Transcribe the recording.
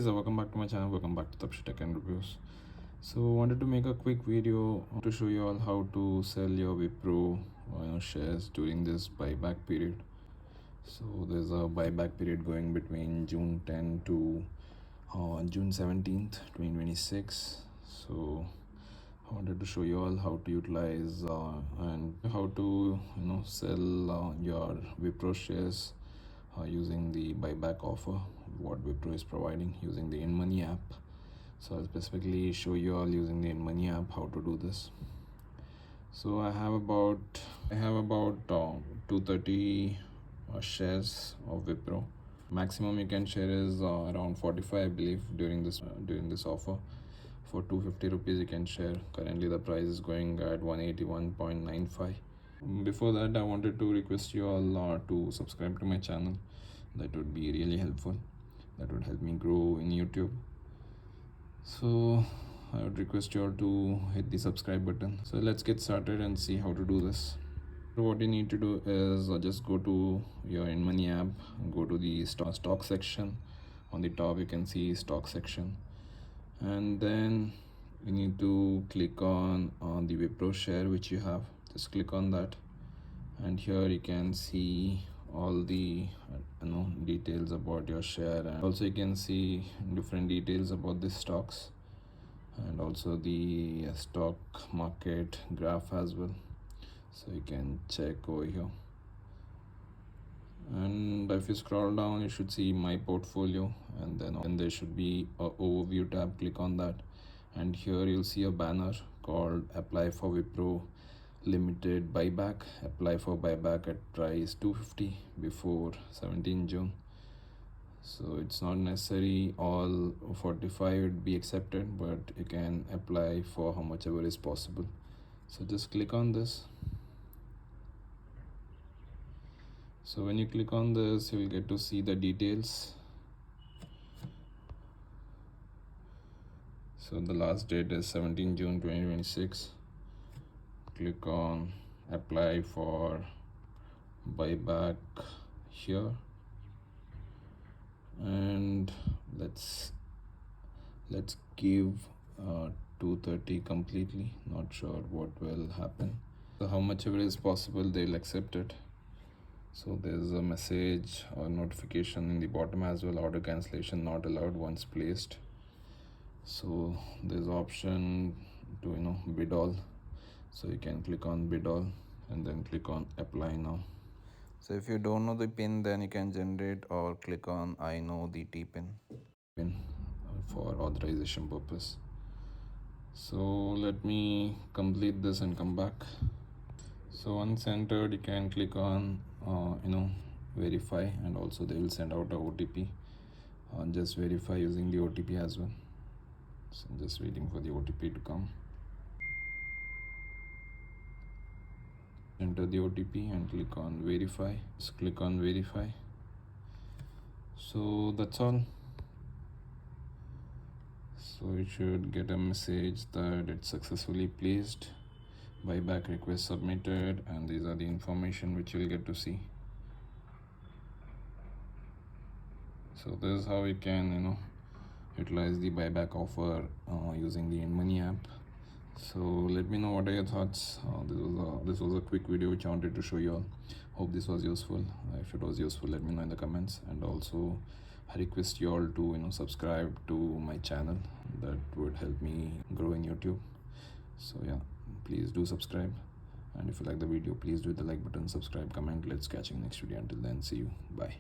guys, welcome back to my channel. Welcome back to Tabsheer Tech and Reviews. So wanted to make a quick video to show you all how to sell your Wipro shares during this buyback period. So there's a buyback period going between June 10 to June 17th 2026. So I wanted to show you all how to utilize and how to sell your Wipro shares using the buyback offer what Wipro is providing using the INDmoney app. So I'll specifically show you all using the INDmoney app how to do this. So I have about 230 shares of Wipro. Maximum you can share is around 45, I believe, during this offer. For 250 rupees you can share. Currently the price is going at 181.95. Before that, I wanted to request you all to subscribe to my channel. That would be really helpful. That would help me grow in YouTube. So I would request you all to hit the subscribe button. So let's get started and see how to do this. So what you need to do is just go to your INDmoney app, go to the stock section. On the top you can see stock section, and then you need to click on the Wipro share which you have. Just click on that, and here you can see all the details about your share, and also you can see different details about the stocks and also the stock market graph as well. So you can check over here, and if you scroll down you should see my portfolio, and then there should be a overview tab. Click on that, and here you'll see a banner called apply for Wipro limited buyback. Apply for buyback at price 250 before 17 June. So it's not necessary all 45 would be accepted, but you can apply for how much ever is possible. So just click on this. So when you click on this, you will get to see the details. So the last date is 17 June 2026. Click on apply for buyback here, and let's give 230 completely. Not sure what will happen. So how much ever is possible they'll accept it. So there's a message or notification in the bottom as well, auto cancellation not allowed once placed. So there's option to bid all. So you can click on bid all and then click on apply now. So if you don't know the pin, then you can generate or click on I know the T pin for authorization purpose. So let me complete this and come back. So once entered, you can click on verify, and also they will send out a OTP. Just verify using the OTP as well. So I'm just waiting for the OTP to come. Enter the OTP and click on verify. Just click on verify. So that's all. So you should get a message that it's successfully placed, buyback request submitted, and these are the information which you'll get to see. So this is how you can utilize the buyback offer using the INDmoney app. So let me know what are your thoughts. This was a quick video which I wanted to show you all. Hope this was useful. If it was useful, let me know in the comments, and also I request you all to subscribe to my channel. That would help me grow in YouTube. So yeah, please do subscribe, and if you like the video, please do the like button, subscribe, comment. Let's catch you next video. Until then, see you, bye.